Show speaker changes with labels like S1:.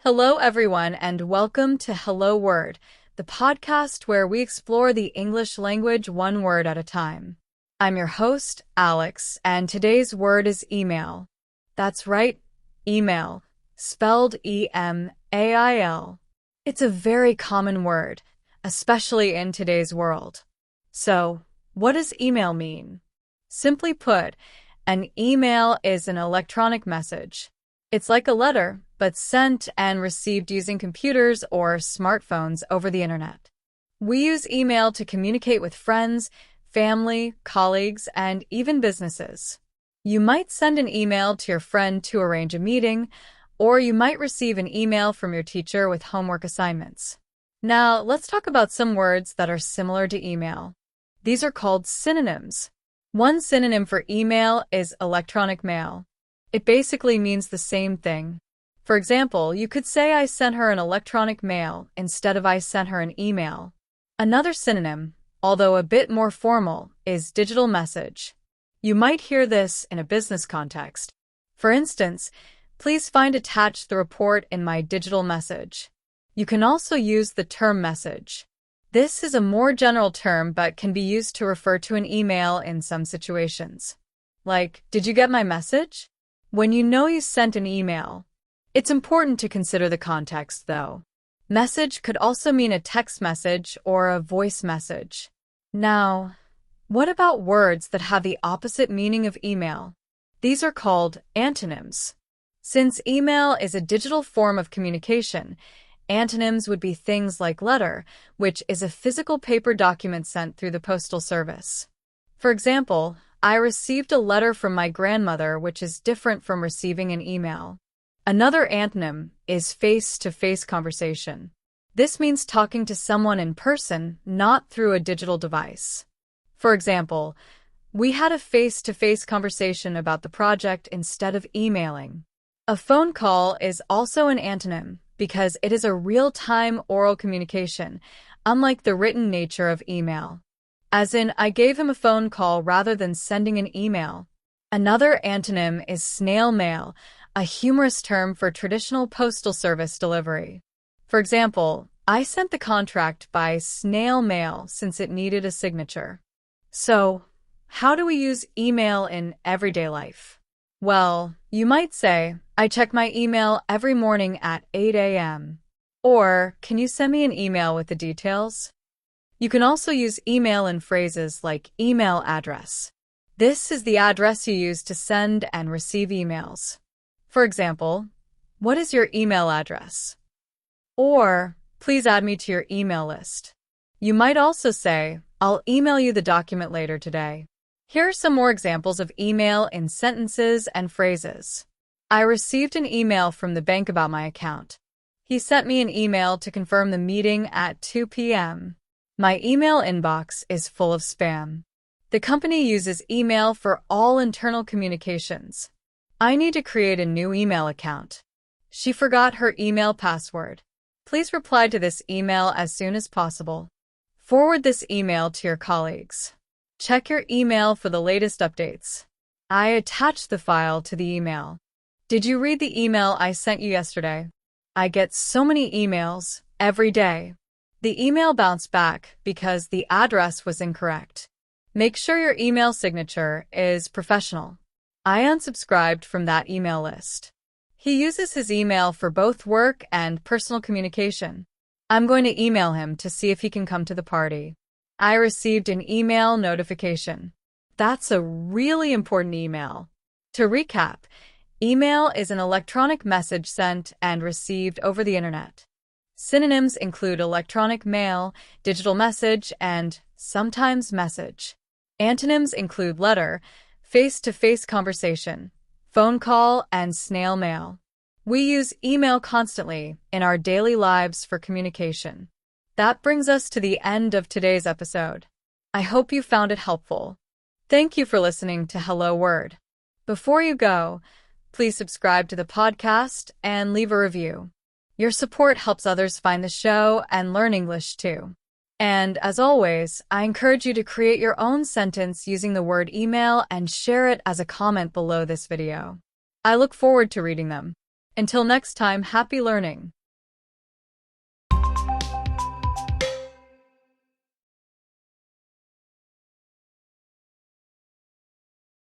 S1: Hello, everyone, and welcome to Hello Word, the podcast where we explore the English language one word at a time. I'm your host, Alex, and today's word is email. That's right, email, spelled E-M-A-I-L. It's a very common word, especially in today's world. So, what does email mean? Simply put, an email is an electronic message. It's like a letter, but sent and received using computers or smartphones over the internet. We use email to communicate with friends, family, colleagues, and even businesses. You might send an email to your friend to arrange a meeting, or you might receive an email from your teacher with homework assignments. Now, let's talk about some words that are similar to email. These are called synonyms. One synonym for email is electronic mail. It basically means the same thing. For example, you could say I sent her an electronic mail instead of I sent her an email. Another synonym, although a bit more formal, is digital message. You might hear this in a business context. For instance, please find attached the report in my digital message. You can also use the term message. This is a more general term but can be used to refer to an email in some situations. Like, did you get my message? When you know you sent an email. It's important to consider the context, though. Message could also mean a text message or a voice message. Now, what about words that have the opposite meaning of email? These are called antonyms. Since email is a digital form of communication, antonyms would be things like letter, which is a physical paper document sent through the postal service. For example, I received a letter from my grandmother, which is different from receiving an email. Another antonym is face-to-face conversation. This means talking to someone in person, not through a digital device. For example, we had a face-to-face conversation about the project instead of emailing. A phone call is also an antonym because it is a real-time oral communication, unlike the written nature of email. As in, I gave him a phone call rather than sending an email. Another antonym is snail mail, a humorous term for traditional postal service delivery. For example, I sent the contract by snail mail since it needed a signature. So, how do we use email in everyday life? Well, you might say, I check my email every morning at 8 a.m. Or, can you send me an email with the details? You can also use email in phrases like email address. This is the address you use to send and receive emails. For example, what is your email address? Or, please add me to your email list. You might also say, I'll email you the document later today. Here are some more examples of email in sentences and phrases. I received an email from the bank about my account. He sent me an email to confirm the meeting at 2 p.m. My email inbox is full of spam. The company uses email for all internal communications. I need to create a new email account. She forgot her email password. Please reply to this email as soon as possible. Forward this email to your colleagues. Check your email for the latest updates. I attached the file to the email. Did you read the email I sent you yesterday? I get so many emails every day. The email bounced back because the address was incorrect. Make sure your email signature is professional. I unsubscribed from that email list. He uses his email for both work and personal communication. I'm going to email him to see if he can come to the party. I received an email notification. That's a really important email. To recap, email is an electronic message sent and received over the internet. Synonyms include electronic mail, digital message, and sometimes message. Antonyms include letter, face-to-face conversation, phone call, and snail mail. We use email constantly in our daily lives for communication. That brings us to the end of today's episode. I hope you found it helpful. Thank you for listening to Hello Word. Before you go, please subscribe to the podcast and leave a review. Your support helps others find the show and learn English too. And as always, I encourage you to create your own sentence using the word email and share it as a comment below this video. I look forward to reading them. Until next time, happy learning!